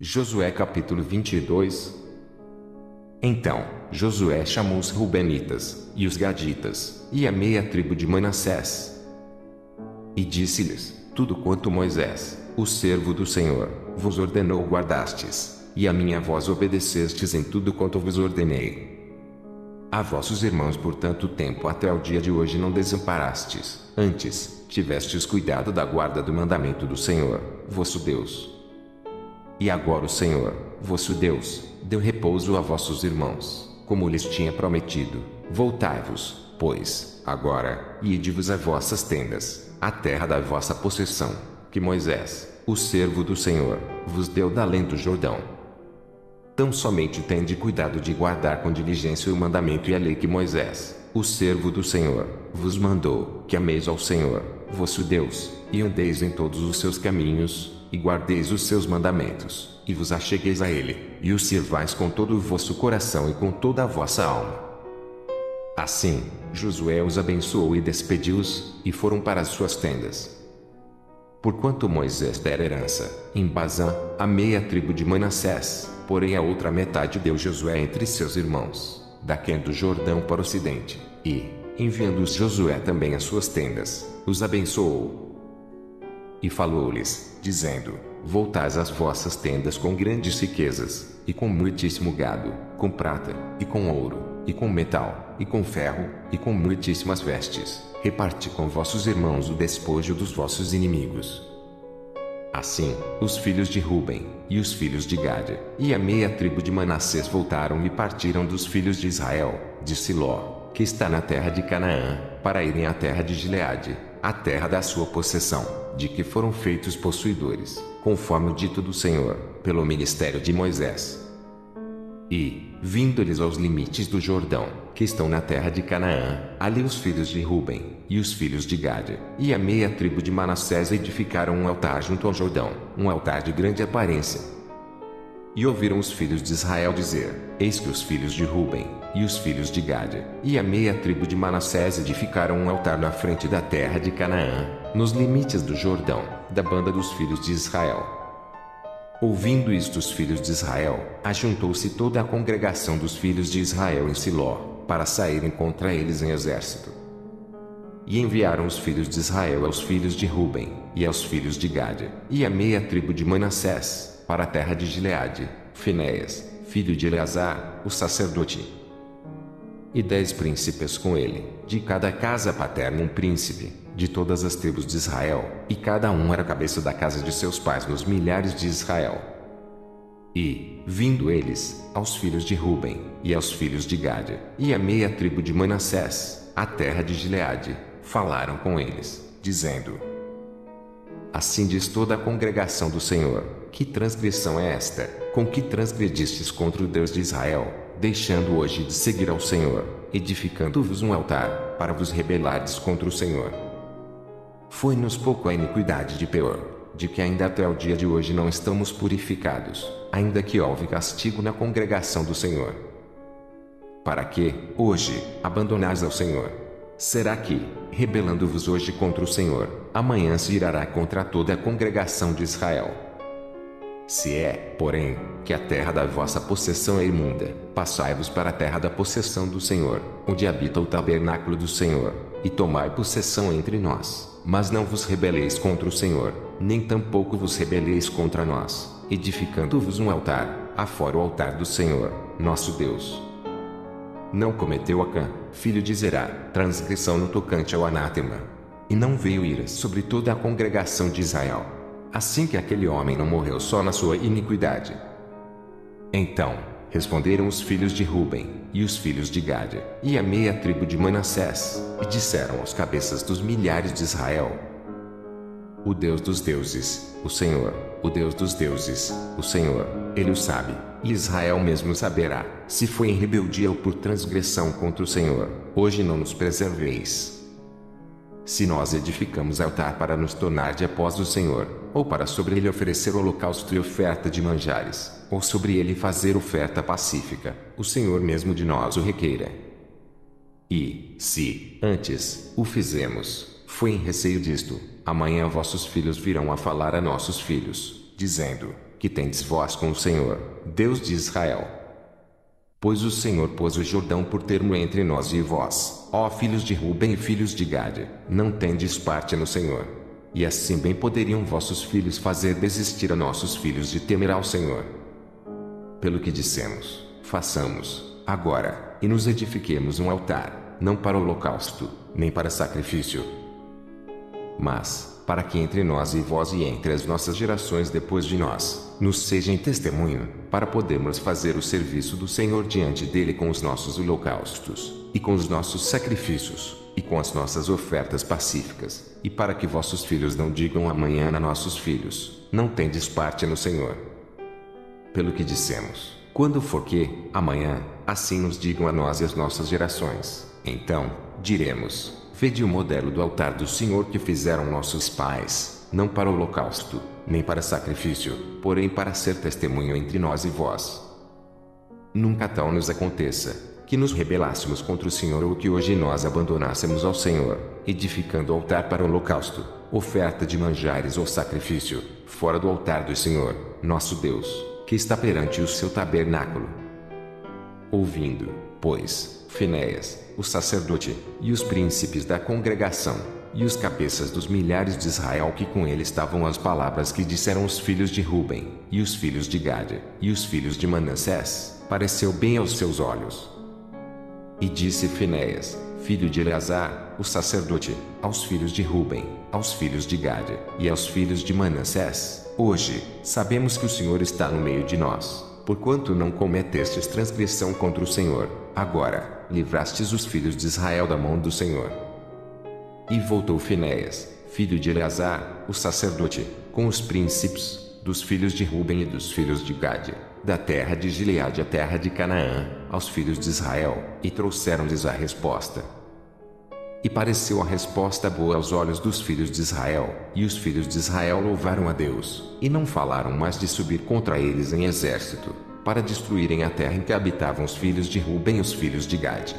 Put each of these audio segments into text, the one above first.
Josué capítulo 22. Então, Josué chamou os Rubenitas, e os Gaditas, e a meia tribo de Manassés. E disse-lhes: tudo quanto Moisés, o servo do Senhor, vos ordenou guardastes, e a minha voz obedecestes em tudo quanto vos ordenei. A vossos irmãos por tanto tempo até o dia de hoje não desamparastes, antes, tivestes cuidado da guarda do mandamento do Senhor, vosso Deus. E agora o Senhor, vosso Deus, deu repouso a vossos irmãos, como lhes tinha prometido. Voltai-vos, pois, agora, e ide-vos a vossas tendas, à terra da vossa possessão, que Moisés, o servo do Senhor, vos deu da além do Jordão. Tão somente tende cuidado de guardar com diligência o mandamento e a lei que Moisés, o servo do Senhor, vos mandou, que ameis ao Senhor, vosso Deus, e andeis em todos os seus caminhos, e guardeis os seus mandamentos, e vos achegueis a ele, e o sirvais com todo o vosso coração e com toda a vossa alma. Assim, Josué os abençoou e despediu-os, e foram para as suas tendas. Porquanto Moisés dera herança, em Bazã, a meia tribo de Manassés, porém a outra metade deu Josué entre seus irmãos, daquém do Jordão para o ocidente, e, enviando-os Josué também às suas tendas, os abençoou. E falou-lhes, dizendo: voltais às vossas tendas com grandes riquezas, e com muitíssimo gado, com prata, e com ouro, e com metal, e com ferro, e com muitíssimas vestes. Reparti com vossos irmãos o despojo dos vossos inimigos. Assim, os filhos de Ruben, e os filhos de Gade, e a meia tribo de Manassés voltaram e partiram dos filhos de Israel, de Siló, que está na terra de Canaã, para irem à terra de Gileade, a terra da sua possessão, de que foram feitos possuidores, conforme o dito do Senhor, pelo ministério de Moisés. E, vindo-lhes aos limites do Jordão, que estão na terra de Canaã, ali os filhos de Ruben, e os filhos de Gade, e a meia tribo de Manassés edificaram um altar junto ao Jordão, um altar de grande aparência. E ouviram os filhos de Israel dizer: eis que os filhos de Ruben, e os filhos de Gade, e a meia tribo de Manassés edificaram um altar na frente da terra de Canaã, nos limites do Jordão, da banda dos filhos de Israel. Ouvindo isto os filhos de Israel, ajuntou-se toda a congregação dos filhos de Israel em Siló, para saírem contra eles em exército. E enviaram os filhos de Israel aos filhos de Ruben, e aos filhos de Gade, e a meia tribo de Manassés, para a terra de Gileade, Finéias, filho de Eleazar, o sacerdote. E 10 príncipes com ele, de cada casa paterna um príncipe, de todas as tribos de Israel, e cada um era cabeça da casa de seus pais nos milhares de Israel. E, vindo eles, aos filhos de Ruben, e aos filhos de Gade, e a meia tribo de Manassés, a terra de Gileade, falaram com eles, dizendo: assim diz toda a congregação do Senhor: que transgressão é esta, com que transgredistes contra o Deus de Israel, deixando hoje de seguir ao Senhor, edificando-vos um altar, para vos rebelardes contra o Senhor? Foi-nos pouco a iniquidade de Peor, de que ainda até o dia de hoje não estamos purificados, ainda que houve castigo na congregação do Senhor. Para que, hoje, abandonais ao Senhor? Será que, rebelando-vos hoje contra o Senhor, amanhã se irá contra toda a congregação de Israel? Se é, porém, que a terra da vossa possessão é imunda, passai-vos para a terra da possessão do Senhor, onde habita o tabernáculo do Senhor, e tomai possessão entre nós. Mas não vos rebeleis contra o Senhor, nem tampouco vos rebeleis contra nós, edificando-vos um altar, afora o altar do Senhor, nosso Deus. Não cometeu Acã, filho de Zerá, transgressão no tocante ao anátema. E não veio ira sobre toda a congregação de Israel. Assim que aquele homem não morreu só na sua iniquidade. Então, responderam os filhos de Ruben, e os filhos de Gade, e a meia tribo de Manassés, e disseram aos cabeças dos milhares de Israel: o Deus dos deuses, o Senhor, o Deus dos deuses, o Senhor, Ele o sabe, e Israel mesmo saberá, se foi em rebeldia ou por transgressão contra o Senhor. Hoje não nos preserveis. Se nós edificamos altar para nos tornar de após do Senhor, ou para sobre ele oferecer holocausto e oferta de manjares, ou sobre ele fazer oferta pacífica, o Senhor mesmo de nós o requeira. E, se, antes, o fizemos, foi em receio disto, amanhã vossos filhos virão a falar a nossos filhos, dizendo: que tendes vós com o Senhor, Deus de Israel? Pois o Senhor pôs o Jordão por termo entre nós e vós, ó filhos de Ruben e filhos de Gade, não tendes parte no Senhor. E assim bem poderiam vossos filhos fazer desistir a nossos filhos de temer ao Senhor. Pelo que dissemos, façamos, agora, e nos edifiquemos um altar, não para holocausto, nem para sacrifício, mas, para que entre nós e vós e entre as nossas gerações depois de nós, nos seja em testemunho, para podermos fazer o serviço do Senhor diante dele com os nossos holocaustos, e com os nossos sacrifícios, e com as nossas ofertas pacíficas, e para que vossos filhos não digam amanhã a nossos filhos, não tendes parte no Senhor. Pelo que dissemos, quando for que, amanhã, assim nos digam a nós e as nossas gerações, então, diremos, vede o modelo do altar do Senhor que fizeram nossos pais, não para holocausto, nem para sacrifício, porém para ser testemunho entre nós e vós. Nunca tal nos aconteça, que nos rebelássemos contra o Senhor ou que hoje nós abandonássemos ao Senhor, edificando altar para holocausto, oferta de manjares ou sacrifício, fora do altar do Senhor, nosso Deus, que está perante o seu tabernáculo. Ouvindo, pois, Finéias, o sacerdote, e os príncipes da congregação, e os cabeças dos milhares de Israel que com ele estavam as palavras que disseram os filhos de Ruben, e os filhos de Gade, e os filhos de Manassés, pareceu bem aos seus olhos. E disse Finéias, filho de Eleazar, o sacerdote, aos filhos de Ruben, aos filhos de Gade, e aos filhos de Manassés, hoje, sabemos que o Senhor está no meio de nós, porquanto não cometestes transgressão contra o Senhor, agora, livrastes os filhos de Israel da mão do Senhor. E voltou Finéias, filho de Eleazar, o sacerdote, com os príncipes, dos filhos de Ruben e dos filhos de Gade, da terra de Gileade à terra de Canaã, aos filhos de Israel, e trouxeram-lhes a resposta. E pareceu a resposta boa aos olhos dos filhos de Israel, e os filhos de Israel louvaram a Deus, e não falaram mais de subir contra eles em exército, para destruírem a terra em que habitavam os filhos de Ruben e os filhos de Gade.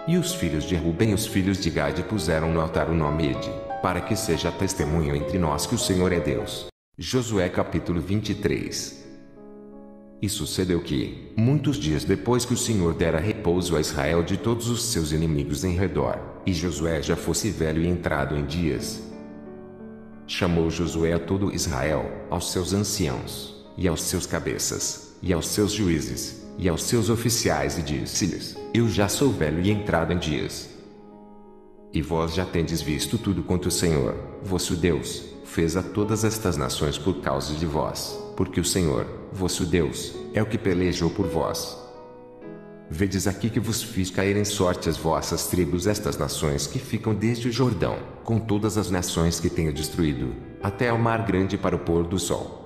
E os filhos de Ruben e os filhos de Gade puseram no altar o nome Ede, para que seja testemunho entre nós que o Senhor é Deus. Josué capítulo 23. E sucedeu que, muitos dias depois que o Senhor dera repouso a Israel de todos os seus inimigos em redor, e Josué já fosse velho e entrado em dias, chamou Josué a todo Israel, aos seus anciãos, e aos seus cabeças, e aos seus juízes, e aos seus oficiais e disse-lhes, eu já sou velho e entrado em dias. E vós já tendes visto tudo quanto o Senhor, vosso Deus, fez a todas estas nações por causa de vós, porque o Senhor, vosso Deus, é o que pelejou por vós. Vedes aqui que vos fiz cair em sorte as vossas tribos estas nações que ficam desde o Jordão, com todas as nações que tenho destruído, até ao mar grande para o pôr do sol.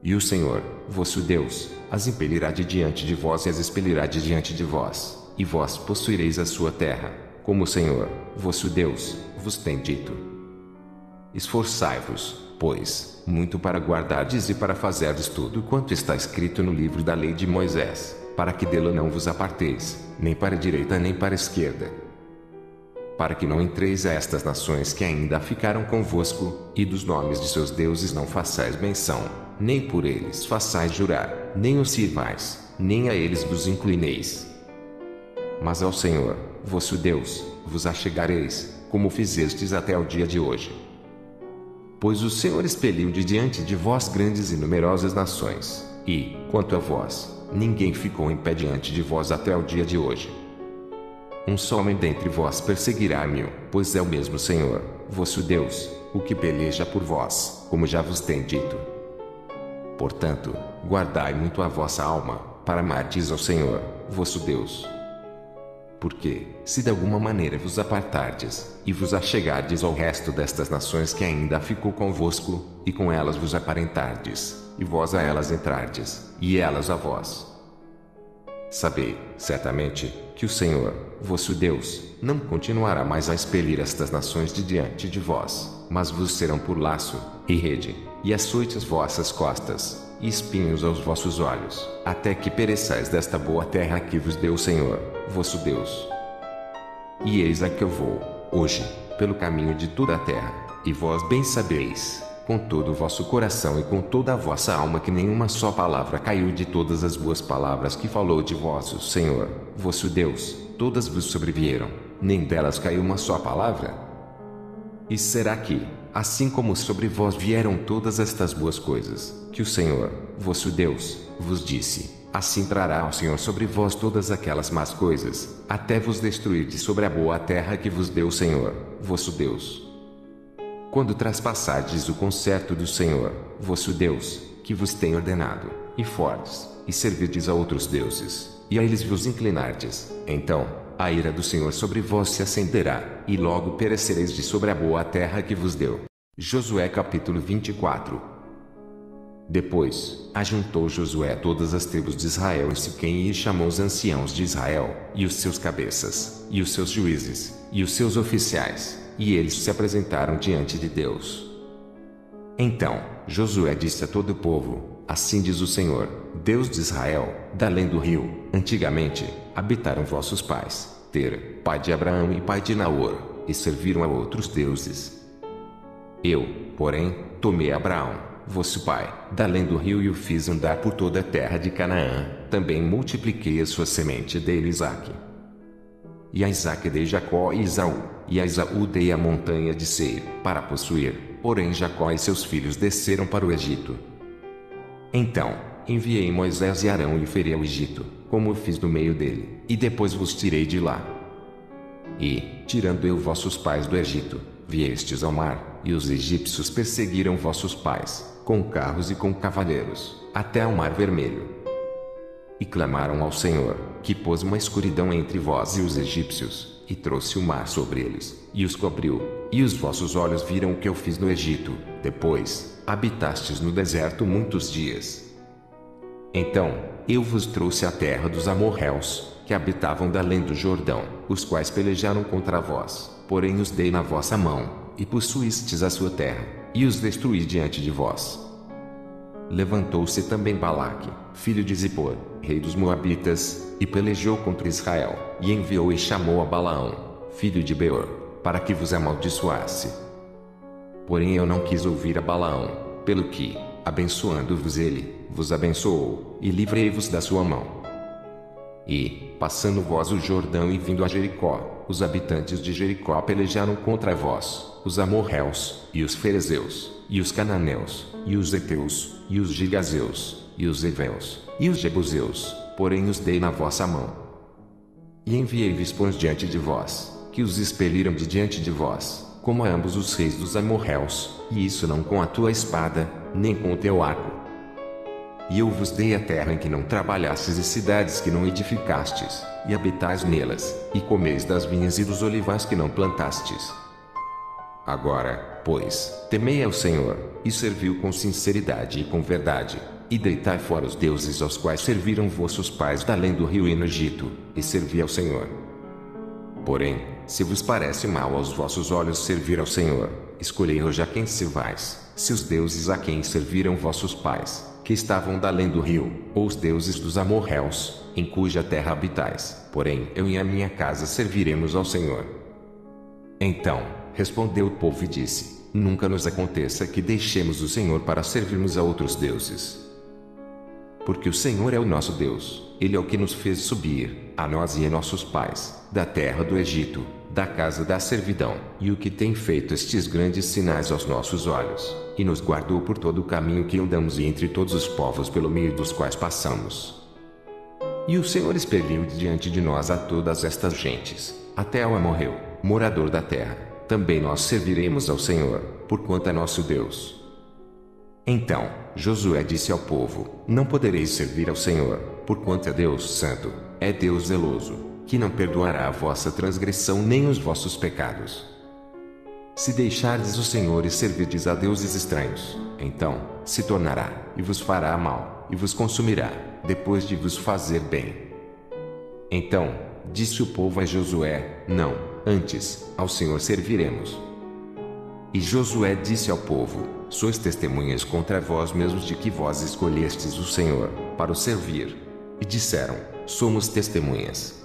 E o Senhor, vosso Deus, as impelirá de diante de vós e as expelirá de diante de vós, e vós possuireis a sua terra, como o Senhor, vosso Deus, vos tem dito. Esforçai-vos, pois, muito para guardardes e para fazerdes tudo quanto está escrito no livro da lei de Moisés, para que dela não vos aparteis, nem para a direita nem para a esquerda, para que não entreis a estas nações que ainda ficaram convosco, e dos nomes de seus deuses não façais menção, nem por eles façais jurar, nem os sirvais, nem a eles vos inclineis. Mas ao Senhor, vosso Deus, vos achegareis, como fizestes até o dia de hoje. Pois o Senhor expeliu de diante de vós grandes e numerosas nações, e, quanto a vós, ninguém ficou em pé diante de vós até o dia de hoje. Um só homem dentre vós perseguirá 1000, pois é o mesmo Senhor, vosso Deus, o que peleja por vós, como já vos tem dito. Portanto, guardai muito a vossa alma, para amardes ao Senhor, vosso Deus. Porque, se de alguma maneira vos apartardes, e vos achegardes ao resto destas nações que ainda ficou convosco, e com elas vos aparentardes, e vós a elas entrardes, e elas a vós, sabei, certamente, que o Senhor, vosso Deus, não continuará mais a expelir estas nações de diante de vós, mas vos serão por laço, e rede, e açoite às vossas costas, e espinhos aos vossos olhos, até que pereçais desta boa terra que vos deu o Senhor, vosso Deus. E eis a que eu vou, hoje, pelo caminho de toda a terra, e vós bem sabeis, com todo o vosso coração e com toda a vossa alma, que nenhuma só palavra caiu de todas as boas palavras que falou de vós o Senhor, vosso Deus, todas vos sobrevieram, nem delas caiu uma só palavra? E será que, assim como sobre vós vieram todas estas boas coisas, que o Senhor, vosso Deus, vos disse, assim trará o Senhor sobre vós todas aquelas más coisas, até vos destruir de sobre a boa terra que vos deu o Senhor, vosso Deus? Quando traspassardes o concerto do Senhor, vosso Deus, que vos tem ordenado, e fortes, e servirdes a outros deuses, e a eles vos inclinardes, então, a ira do Senhor sobre vós se acenderá, e logo perecereis de sobre a boa terra que vos deu. Josué capítulo 24. Depois, ajuntou Josué todas as tribos de Israel em Siquém e chamou os anciãos de Israel, e os seus cabeças, e os seus juízes, e os seus oficiais, e eles se apresentaram diante de Deus. Então, Josué disse a todo o povo: assim diz o Senhor, Deus de Israel, da além do rio: antigamente, habitaram vossos pais, Ter, pai de Abraão e pai de Naor, e serviram a outros deuses. Eu, porém, tomei Abraão, vosso pai, da além do rio, e o fiz andar por toda a terra de Canaã. Também multipliquei a sua semente, dei-lhe Isaque. E a Isaque dei Jacó e Esaú, e a Esaú dei a montanha de Seir, para possuir, porém Jacó e seus filhos desceram para o Egito. Então, enviei Moisés e Arão e feri ao Egito, como fiz no meio dele, e depois vos tirei de lá. E, tirando eu vossos pais do Egito, viestes ao mar, e os egípcios perseguiram vossos pais, com carros e com cavaleiros, até ao mar Vermelho. E clamaram ao Senhor, que pôs uma escuridão entre vós e os egípcios, e trouxe o mar sobre eles, e os cobriu, e os vossos olhos viram o que eu fiz no Egito. Depois, habitastes no deserto muitos dias. Então, eu vos trouxe a terra dos amorreus, que habitavam da além do Jordão, os quais pelejaram contra vós, porém os dei na vossa mão, e possuístes a sua terra, e os destruí diante de vós. Levantou-se também Balaque, filho de Zippor, rei dos Moabitas, e pelejou contra Israel, e enviou e chamou a Balaão, filho de Beor, para que vos amaldiçoasse. Porém eu não quis ouvir a Balaão, pelo que, abençoando-vos ele, vos abençoou, e livrei-vos da sua mão. E, passando vós o Jordão e vindo a Jericó, os habitantes de Jericó pelejaram contra vós, os amorreus, e os ferezeus, e os cananeus, e os heteus, e os gigazeus, e os heveus, e os jebuseus, porém os dei na vossa mão. E enviei vispões diante de vós, que os expeliram de diante de vós, como a ambos os reis dos amorreus, e isso não com a tua espada, nem com o teu arco. E eu vos dei a terra em que não trabalhastes e cidades que não edificastes, e habitais nelas, e comeis das vinhas e dos olivais que não plantastes. Agora, pois, temei ao Senhor, e serviu com sinceridade e com verdade, e deitai fora os deuses aos quais serviram vossos pais da além do rio e no Egito, e servi ao Senhor. Porém, se vos parece mal aos vossos olhos servir ao Senhor, escolhei hoje a quem servais, se os deuses a quem serviram vossos pais, que estavam da além do rio, ou os deuses dos amorreus, em cuja terra habitais. Porém eu e a minha casa serviremos ao Senhor. Então, respondeu o povo e disse: nunca nos aconteça que deixemos o Senhor para servirmos a outros deuses. Porque o Senhor é o nosso Deus, Ele é o que nos fez subir, a nós e a nossos pais, da terra do Egito, da casa da servidão, e o que tem feito estes grandes sinais aos nossos olhos, e nos guardou por todo o caminho que andamos e entre todos os povos pelo meio dos quais passamos. E o Senhor expeliu de diante de nós a todas estas gentes, até ao amorreu, morador da terra. Também nós serviremos ao Senhor, porquanto é nosso Deus. Então, Josué disse ao povo: não podereis servir ao Senhor, porquanto é Deus santo, é Deus zeloso, que não perdoará a vossa transgressão nem os vossos pecados. Se deixardes o Senhor e servirdes a deuses estranhos, então, se tornará, e vos fará mal, e vos consumirá, depois de vos fazer bem. Então, disse o povo a Josué: não, antes, ao Senhor serviremos. E Josué disse ao povo: sois testemunhas contra vós mesmos de que vós escolhestes o Senhor, para o servir. E disseram: somos testemunhas.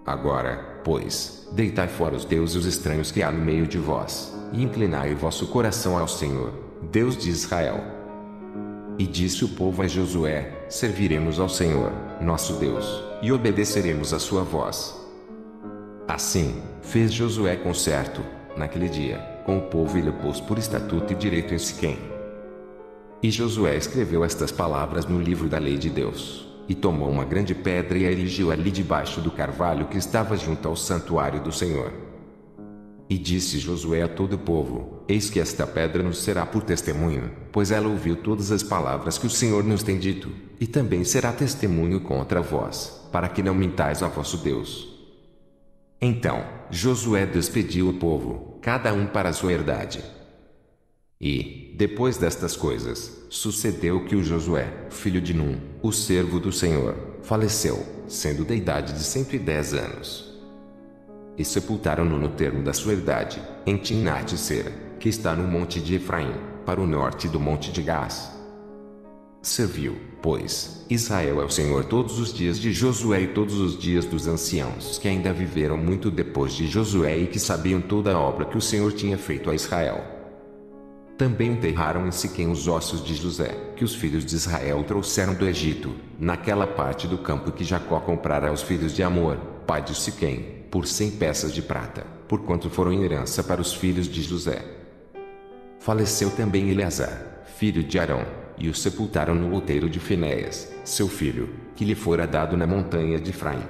Agora, pois, deitai fora os deuses estranhos que há no meio de vós, e inclinai o vosso coração ao Senhor, Deus de Israel. E disse o povo a Josué: serviremos ao Senhor, nosso Deus, e obedeceremos a sua voz. Assim, fez Josué concerto, naquele dia, com o povo e lhe pôs por estatuto e direito em Siquém. E Josué escreveu estas palavras no livro da lei de Deus, e tomou uma grande pedra e a erigiu ali debaixo do carvalho que estava junto ao santuário do Senhor. E disse Josué a todo o povo: eis que esta pedra nos será por testemunho, pois ela ouviu todas as palavras que o Senhor nos tem dito, e também será testemunho contra vós, para que não mintais a vosso Deus. Então, Josué despediu o povo, cada um para a sua herdade. E, depois destas coisas, sucedeu que o Josué, filho de Num, o servo do Senhor, faleceu, sendo da idade de 110 anos. E sepultaram-no no termo da sua herdade, em Timnat-Sera, que está no monte de Efraim, para o norte do monte de Gás. Serviu, pois, Israel ao Senhor todos os dias de Josué e todos os dias dos anciãos que ainda viveram muito depois de Josué e que sabiam toda a obra que o Senhor tinha feito a Israel. Também enterraram em Siquém os ossos de José, que os filhos de Israel trouxeram do Egito, naquela parte do campo que Jacó comprara aos filhos de Amor, pai de Siquém, por 100 peças de prata, porquanto foram em herança para os filhos de José. Faleceu também Eleazar, filho de Arão, e o sepultaram no outeiro de Finéias, seu filho, que lhe fora dado na montanha de Efraim.